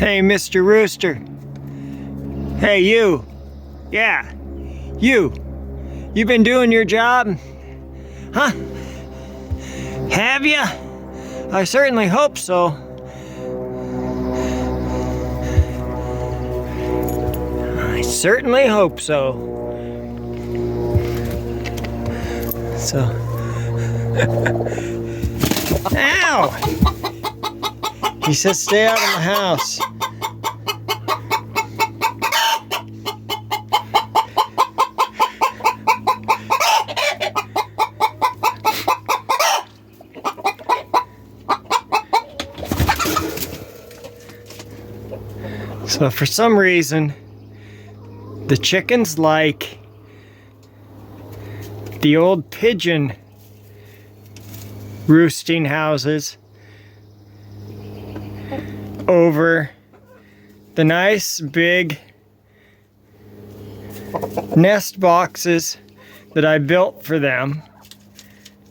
Hey, Mr. Rooster. Hey, you. Yeah, you. You been doing your job? Huh? Have ya? I certainly hope so. I certainly hope so. Ow! He says stay out of the house. So for some reason, the chickens like the old pigeon roosting houses over the nice big nest boxes that I built for them.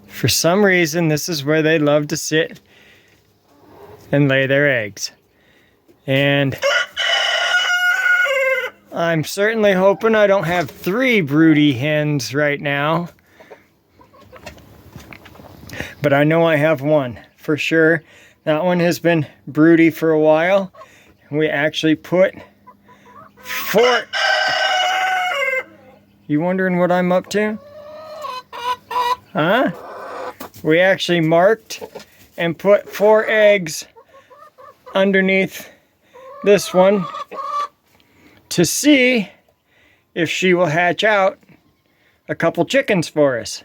For some reason, this is where they love to sit and lay their eggs. And I'm certainly hoping I don't have 3 broody hens right now. But I know I have one for sure. That one has been broody for a while. We actually put 4. You wondering what I'm up to? Huh? We actually marked and put 4 eggs underneath this one to see if she will hatch out a couple chickens for us.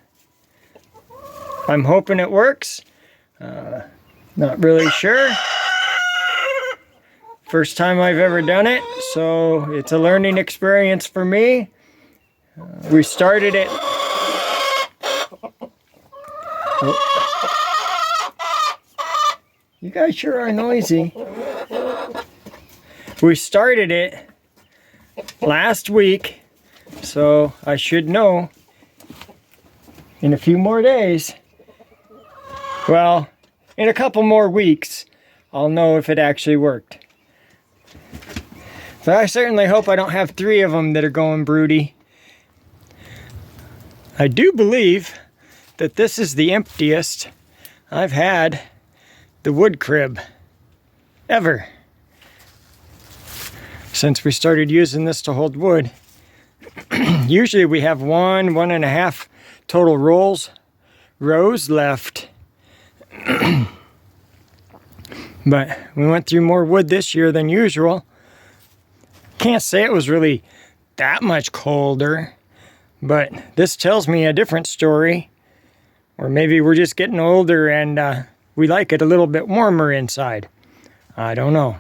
I'm hoping it works. Not really sure. First time I've ever done it, so it's a learning experience for me. We started it. Oh. You guys sure are noisy. We started it last week, so I should know in a few more days. Well, in a couple more weeks, I'll know if it actually worked. But I certainly hope I don't have 3 of them that are going broody. I do believe that this is the emptiest I've had the wood crib ever since we started using this to hold wood. Usually we have 1.5 total rows left. But we went through more wood this year than usual. Can't say it was really that much colder, but this tells me a different story. Or maybe we're just getting older and we like it a little bit warmer inside. I don't know.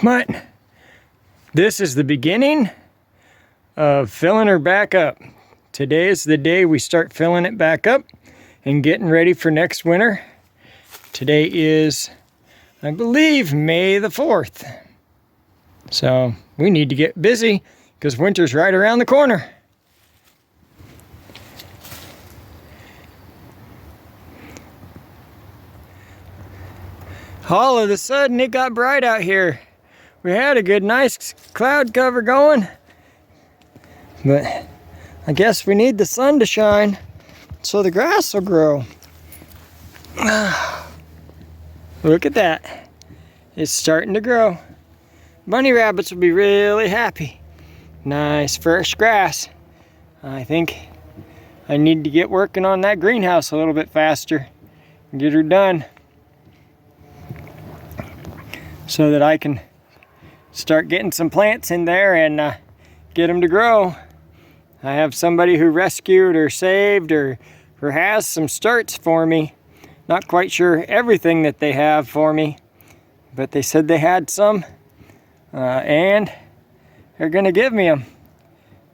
But this is the beginning of filling her back up. Today is the day we start filling it back up and getting ready for next winter. Today is, I believe, May the 4th. So we need to get busy because winter's right around the corner. All of a sudden it got bright out here. We had a good nice cloud cover going, but I guess we need the sun to shine so the grass will grow. Look at that. It's starting to grow. Bunny rabbits will be really happy. Nice fresh grass. I think I need to get working on that greenhouse a little bit faster and get her done so that I can start getting some plants in there and get them to grow. I have somebody who rescued or saved or has some starts for me. Not quite sure everything that they have for me, but they said they had some and they're gonna give me them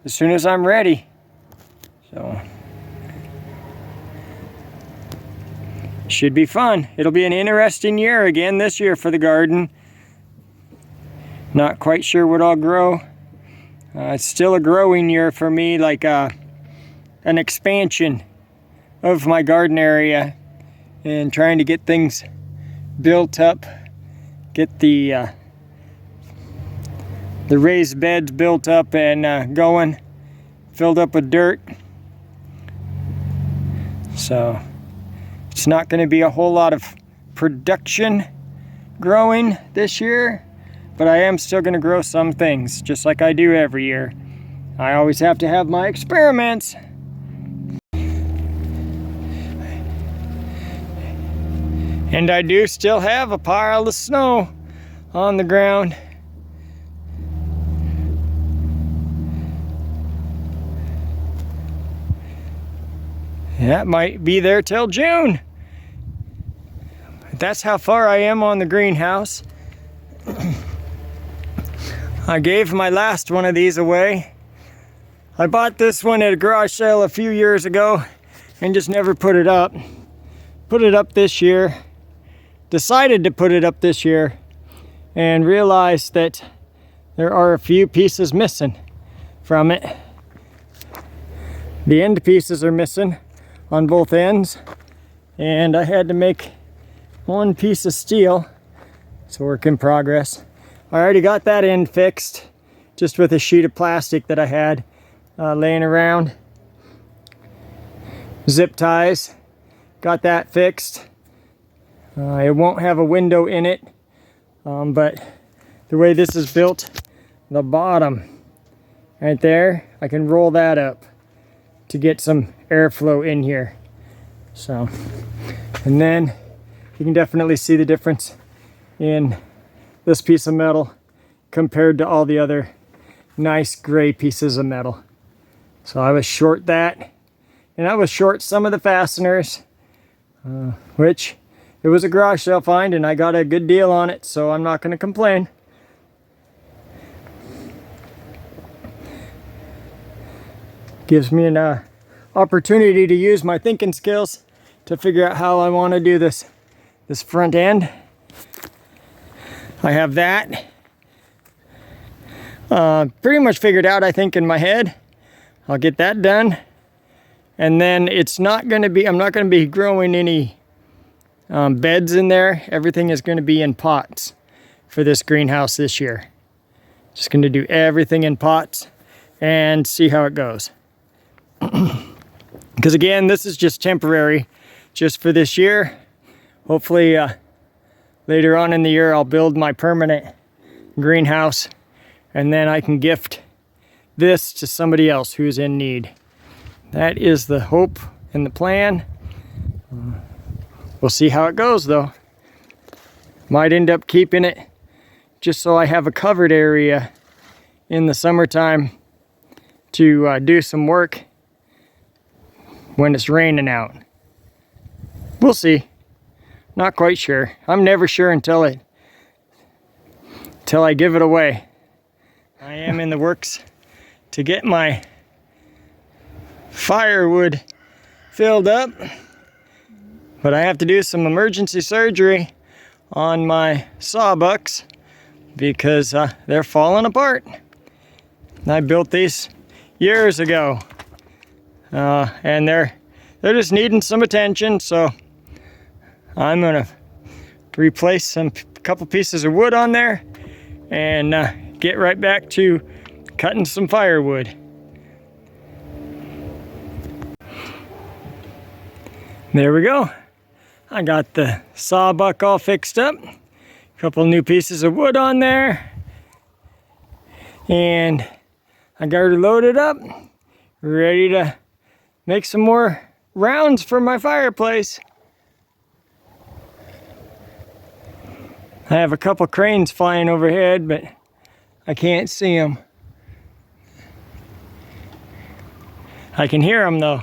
as soon as I'm ready. So should be fun. It'll be an interesting year again this year for the garden. Not quite sure what I'll grow. It's still a growing year for me, like an expansion of my garden area and trying to get things built up, get the raised beds built up and going, filled up with dirt. So it's not going to be a whole lot of production growing this year, but I am still going to grow some things, just like I do every year. I always have to have my experiments. And I do still have a pile of snow on the ground. That might be there till June. That's how far I am on the greenhouse. I gave my last one of these away. I bought this one at a garage sale a few years ago and just never put it up. Put it up this year. Decided to put it up this year and realized that there are a few pieces missing from it. The end pieces are missing on both ends, and I had to make one piece of steel. It's a work in progress. I already got that end fixed just with a sheet of plastic that I had laying around. Zip ties, got that fixed. It won't have a window in it, but the way this is built, the bottom right there, I can roll that up to get some airflow in here. So, and then you can definitely see the difference in this piece of metal compared to all the other nice gray pieces of metal. So I was short that, and I was short some of the fasteners, which it was a garage sale find and I got a good deal on it, so I'm not going to complain. Gives me an opportunity to use my thinking skills to figure out how I want to do this front end. I have that pretty much figured out, I think, in my head. I'll get that done, and then it's not going to be, I'm not going to be growing any beds in there. Everything is going to be in pots for this greenhouse this year. Just going to do everything in pots and see how it goes. Because again, this is just temporary, just for this year. Hopefully later on in the year I'll build my permanent greenhouse, and then I can gift this to somebody else who's in need. That is the hope and the plan. We'll see how it goes though. Might end up keeping it just so I have a covered area in the summertime to do some work when it's raining out. We'll see. Not quite sure. I'm never sure until I give it away. I am in the works to get my firewood filled up, but I have to do some emergency surgery on my sawbucks because they're falling apart. I built these years ago, and they're just needing some attention, so I'm gonna replace a couple pieces of wood on there and get right back to cutting some firewood. There we go. I got the sawbuck all fixed up. A couple new pieces of wood on there. And I got her loaded up, ready to make some more rounds for my fireplace. I have a couple cranes flying overhead, but I can't see them. I can hear them though.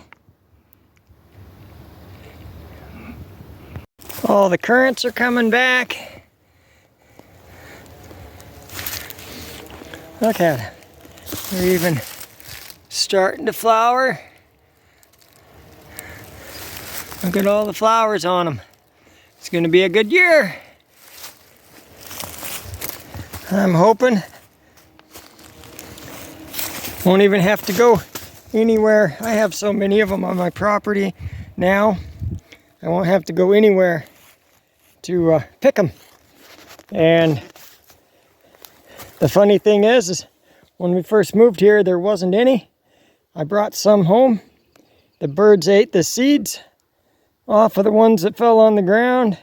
All the currants are coming back. Look at it. They're even starting to flower. Look at all the flowers on them. It's going to be a good year. I'm hoping won't even have to go anywhere. I have so many of them on my property now. I won't have to go anywhere to pick them. And the funny thing is when we first moved here, there wasn't any. I brought some home. The birds ate the seeds off of the ones that fell on the ground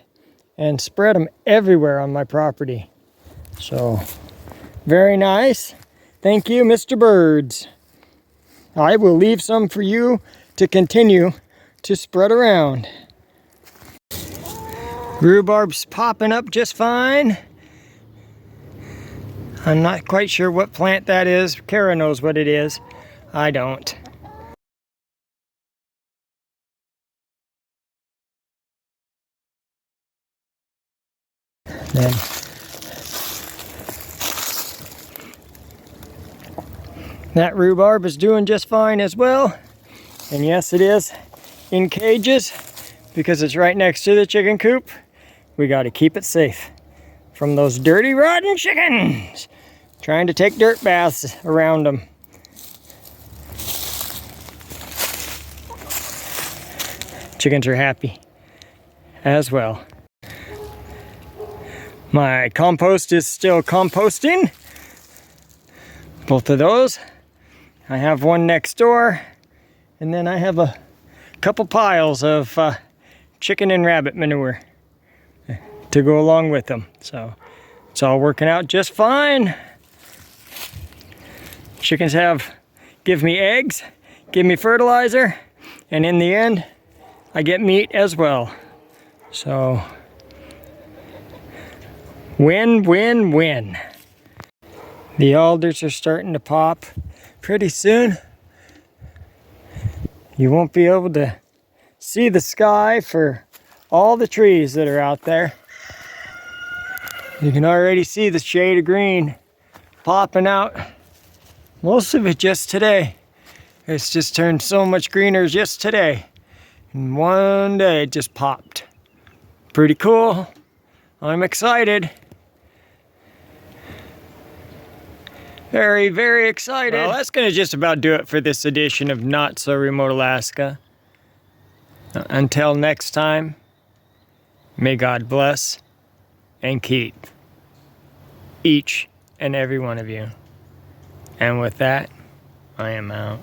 and spread them everywhere on my property. So, very nice. Thank you, Mr. Birds. I will leave some for you to continue to spread around. Rhubarb's popping up just fine. I'm not quite sure what plant that is. Kara knows what it is. I don't. Then that rhubarb is doing just fine as well. And yes, it is in cages because it's right next to the chicken coop. We got to keep it safe from those dirty, rotten chickens trying to take dirt baths around them. Chickens are happy as well. My compost is still composting. Both of those. I have one next door, and then I have a couple piles of chicken and rabbit manure to go along with them. So it's all working out just fine. Chickens give me eggs, give me fertilizer, and in the end, I get meat as well. So win, win, win. The alders are starting to pop pretty soon. You won't be able to see the sky for all the trees that are out there. You can already see the shade of green popping out. Most of it just today. It's just turned so much greener just today. And one day it just popped. Pretty cool. I'm excited. Very, very excited. Well, that's going to just about do it for this edition of Not So Remote Alaska. Until next time, may God bless and keep each and every one of you. And with that, I am out.